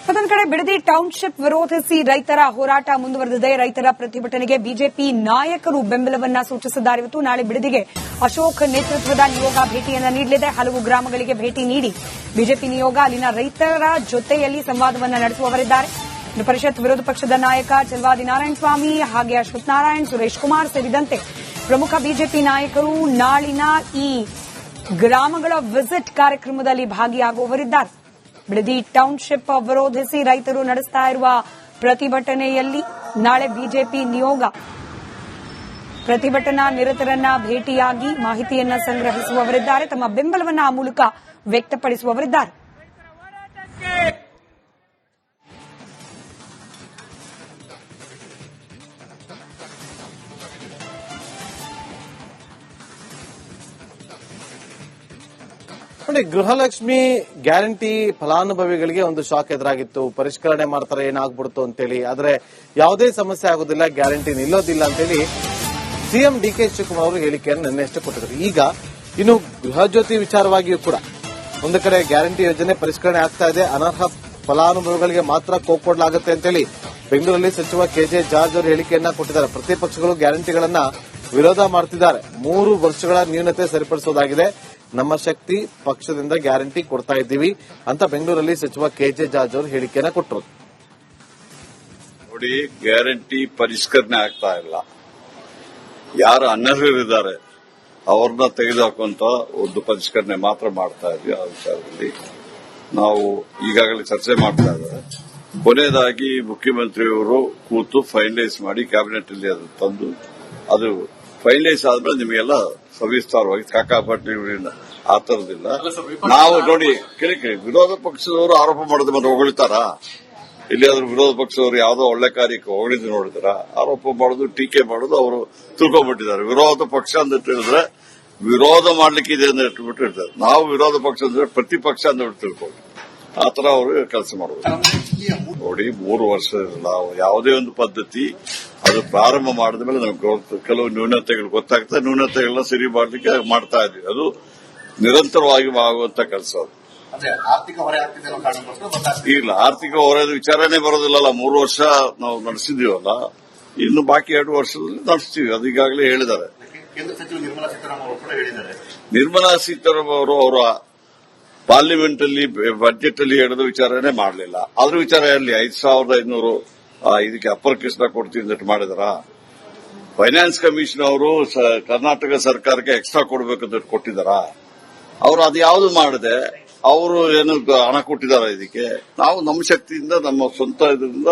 ಮತ್ತೊಂದು ಕಡೆ ಬಿಡದಿ ಟೌನ್ಶಿಪ್ ವಿರೋಧಿಸಿ ರೈತರ ಹೋರಾಟ ಮುಂದುವರೆದಿದೆ. ರೈತರ ಪ್ರತಿಭಟನೆಗೆ ಬಿಜೆಪಿ ನಾಯಕರು ಬೆಂಬಲವನ್ನ ಸೂಚಿಸಿದ್ದಾರೆ. ಇವತ್ತು ನಾಳೆ ಬಿಡದಿಗೆ ಅಶೋಕ್ ನೇತೃತ್ವದ ನಿಯೋಗ ಭೇಟಿಯನ್ನ ನೀಡಲಿದೆ. ಹಲವು ಗ್ರಾಮಗಳಿಗೆ ಭೇಟಿ ನೀಡಿ ಬಿಜೆಪಿ ನಿಯೋಗ ಅಲ್ಲಿನ ರೈತರ ಜೊತೆಯಲ್ಲಿ ಸಂವಾದವನ್ನ ನಡೆಸುವವರಿದ್ದಾರೆ. ಪರಿಷತ್ ವಿರೋಧ ಪಕ್ಷದ ನಾಯಕ ಚೆಲವಾದಿ ನಾರಾಯಣಸ್ವಾಮಿ ಹಾಗೆ ಅಶ್ವಥ್ ನಾರಾಯಣ್, ಸುರೇಶ್ ಕುಮಾರ್ ಸೇರಿದಂತೆ ಪ್ರಮುಖ ಬಿಜೆಪಿ ನಾಯಕರು ನಾಳಿನ ಈ ಗ್ರಾಮಗಳ ವಿಸಿಟ್ ಕಾರ್ಯಕ್ರಮದಲ್ಲಿ ಭಾಗಿಯಾಗುವವರಿದ್ದಾರೆ. ಬಿಡದಿ ಟೌನ್ಶಿಪ್ ವಿರೋಧಿಸಿ ರೈತರು ನಡೆಸ್ತಾ ಇರುವ ಪ್ರತಿಭಟನೆಯಲ್ಲಿ ನಾಳೆ ಬಿಜೆಪಿ ನಿಯೋಗ ಪ್ರತಿಭಟನಾ ನಿರತರನ್ನ ಭೇಟಿಯಾಗಿ ಮಾಹಿತಿಯನ್ನ ಸಂಗ್ರಹಿಸುವವರಿದ್ದಾರೆ. ತಮ್ಮ ಬೆಂಬಲವನ್ನ ಆ ಮೂಲಕ ವ್ಯಕ್ತಪಡಿಸುವವರಿದ್ದಾರೆ. ನೋಡಿ, ಗೃಹಲಕ್ಷ್ಮಿ ಗ್ಯಾರಂಟಿ ಫಲಾನುಭವಿಗಳಿಗೆ ಒಂದು ಶಾಕ್ ಎದುರಾಗಿತ್ತು. ಪರಿಷ್ಕರಣೆ ಮಾಡ್ತಾರೆ ಏನಾಗ್ಬಿಡ್ತು ಅಂತೇಳಿ. ಆದ್ರೆ ಯಾವುದೇ ಸಮಸ್ಯೆ ಆಗೋದಿಲ್ಲ, ಗ್ಯಾರಂಟಿ ನಿಲ್ಲೋದಿಲ್ಲ ಅಂತೇಳಿ ಸಿಎಂ ಡಿಕೆ ಶಿವಕುಮಾರ್ ಅವರು ಹೇಳಿಕೆಯನ್ನು ನಿನ್ನೆಷ್ಟೇ ಕೊಟ್ಟಿದ್ರು. ಈಗ ಇನ್ನು ಗೃಹ ಜ್ಯೋತಿ ವಿಚಾರವಾಗಿಯೂ ಕೂಡ ಒಂದು ಕಡೆ ಗ್ಯಾರಂಟಿ ಯೋಜನೆ ಪರಿಷ್ಕರಣೆ ಆಗ್ತಾ ಇದೆ. ಅನರ್ಹ ಫಲಾನುಭವಿಗಳಿಗೆ ಮಾತ್ರ ಕೊಡಲಾಗುತ್ತೆ ಅಂತೇಳಿ ಬೆಂಗಳೂರಲ್ಲಿ ಸಚಿವ ಕೆಜೆ ಜಾರ್ಜ್ ಅವರು ಹೇಳಿಕೆಯನ್ನ ಕೊಟ್ಟಿದ್ದಾರೆ. ಪ್ರತಿಪಕ್ಷಗಳು ಗ್ಯಾರಂಟಿಗಳನ್ನ ವಿರೋಧ ಮಾಡ್ತಿದ್ದಾರೆ. 3 ವರ್ಷಗಳ ನ್ಯೂನತೆ ಸರಿಪಡಿಸೋದಾಗಿದೆ. ನಮ್ಮ ಶಕ್ತಿ ಪಕ್ಷದಿಂದ ಗ್ಯಾರಂಟಿ ಕೊಡ್ತಾ ಇದ್ದೀವಿ ಅಂತ ಬೆಂಗಳೂರಲ್ಲಿ ಸಚಿವ ಕೆಜೆ ಜಾರ್ಜ್ ಅವರು ಹೇಳಿಕೆಯನ್ನ ಕೊಟ್ಟರು. ನೋಡಿ, ಗ್ಯಾರಂಟಿ ಪರಿಷ್ಕರಣೆ ಆಗ್ತಾ ಇಲ್ಲ. ಯಾರು ಅನರ್ಹರಿದ್ದಾರೆ ಅವ್ರನ್ನ ತೆಗೆದುಹಾಕುವಂತ ಒಂದು ಪರಿಷ್ಕರಣೆ ಮಾತ್ರ ಮಾಡ್ತಾ ಇದ್ವಿ. ಆ ವಿಚಾರದಲ್ಲಿ ನಾವು ಈಗಾಗಲೇ ಚರ್ಚೆ ಮಾಡ್ತಾ ಇದ್ದಾರೆ. ಕೊನೆಯದಾಗಿ ಮುಖ್ಯಮಂತ್ರಿಯವರು ಕೂತು ಫೈನಲೈಸ್ ಮಾಡಿ ಕ್ಯಾಬಿನೆಟ್ ಅಲ್ಲಿ ಅದು ತಂದು ಅದು ಫೈನಲೈಸ್ ಆದ್ಮೇಲೆ ನಿಮಗೆಲ್ಲ ಸವಿಸ್ತಾರವಾಗಿ ಕಾಕಾಪಟ್ಟಿನ ಆ ತರದಿಲ್ಲ. ನಾವು ನೋಡಿ ಕೇಳಿ ವಿರೋಧ ಪಕ್ಷದವರು ಆರೋಪ ಮಾಡೋದು ಮತ್ತೆ ಹೊಗಳಿತಾರಾ? ಇಲ್ಲಿಯಾದ್ರೂ ವಿರೋಧ ಪಕ್ಷದವರು ಯಾವುದೋ ಒಳ್ಳೆ ಕಾರ್ಯಕ್ಕೆ ಹೊಗಳಿದ್ದು ನೋಡಿದಾರ? ಆರೋಪ ಮಾಡೋದು, ಟೀಕೆ ಮಾಡೋದು ಅವರು ತಿಳ್ಕೊಂಡ್ಬಿಟ್ಟಿದ್ದಾರೆ. ವಿರೋಧ ಪಕ್ಷ ಅಂತ ಹೇಳಿದ್ರೆ ವಿರೋಧ ಮಾಡ್ಲಿಕ್ಕಿದೆ ಅಂತ ಇಟ್ಬಿಟ್ಟು ಇರ್ತಾರೆ. ನಾವು ವಿರೋಧ ಪಕ್ಷ ಅಂದ್ರೆ ಪ್ರತಿಪಕ್ಷ ಅಂತ ತಿಳ್ಕೊಂಡು ಆ ತರ ಅವರು ಕೆಲಸ ಮಾಡೋದು. ನೋಡಿ, 3 ವರ್ಷದಿಂದ ಯಾವುದೇ ಒಂದು ಪದ್ಧತಿ ಅದು ಪ್ರಾರಂಭ ಮಾಡಿದ ಮೇಲೆ ನಮ್ಗೆ ಕೆಲವು ನ್ಯೂನತೆಗಳು ಗೊತ್ತಾಗ್ತದೆ. ನ್ಯೂನತೆಗಳನ್ನ ಸರಿ ಮಾಡಲಿಕ್ಕೆ ಮಾಡ್ತಾ ಇದ್ವಿ. ಅದು ನಿರಂತರವಾಗಿ ಆಗುವಂತ ಕೆಲಸ. ಇಲ್ಲ, ಆರ್ಥಿಕ ಹೊರೆ ವಿಚಾರನೇ ಬರೋದಿಲ್ಲಲ್ಲ. 3 ವರ್ಷ ನಾವು ನಡೆಸಿದೀವಲ್ಲ, ಇನ್ನು ಬಾಕಿ 2 ವರ್ಷದಲ್ಲಿ ನಡೆಸ್ತೀವಿ. ಅದು ಈಗಾಗಲೇ ಹೇಳಿದ್ದಾರೆ. ನಿರ್ಮಲಾ ಸೀತಾರಾಮನ್ ಅವರು ಅವರ ಪಾರ್ಲಿಮೆಂಟ್ ಅಲ್ಲಿ ಬಜೆಟ್ ಅಲ್ಲಿ ಹೇಳಿದ ವಿಚಾರನೇ ಮಾಡಲಿಲ್ಲ. ಅದ್ರ ವಿಚಾರ ಅಲ್ಲಿ 5,500 ಇದಕ್ಕೆ ಅಪ್ಪರ್ ಕೃಷ್ಣ ಕೊಡ್ತೀವಿ ಅಂತ ಮಾಡಿದಾರ. ಫೈನಾನ್ಸ್ ಕಮಿಷನ್ ಅವರು ಕರ್ನಾಟಕ ಸರ್ಕಾರಕ್ಕೆ ಎಕ್ಸ್ಟ್ರಾ ಕೊಡಬೇಕಂತ ಕೊಟ್ಟಿದಾರ. ಅವರು ಅದು ಯಾವುದು ಮಾಡದೆ ಅವರು ಏನು ಹಣ ಕೊಟ್ಟಿದ್ದಾರೆ ಇದಕ್ಕೆ. ನಾವು ನಮ್ಮ ಶಕ್ತಿಯಿಂದ ನಮ್ಮ ಸ್ವಂತ ಇದರಿಂದ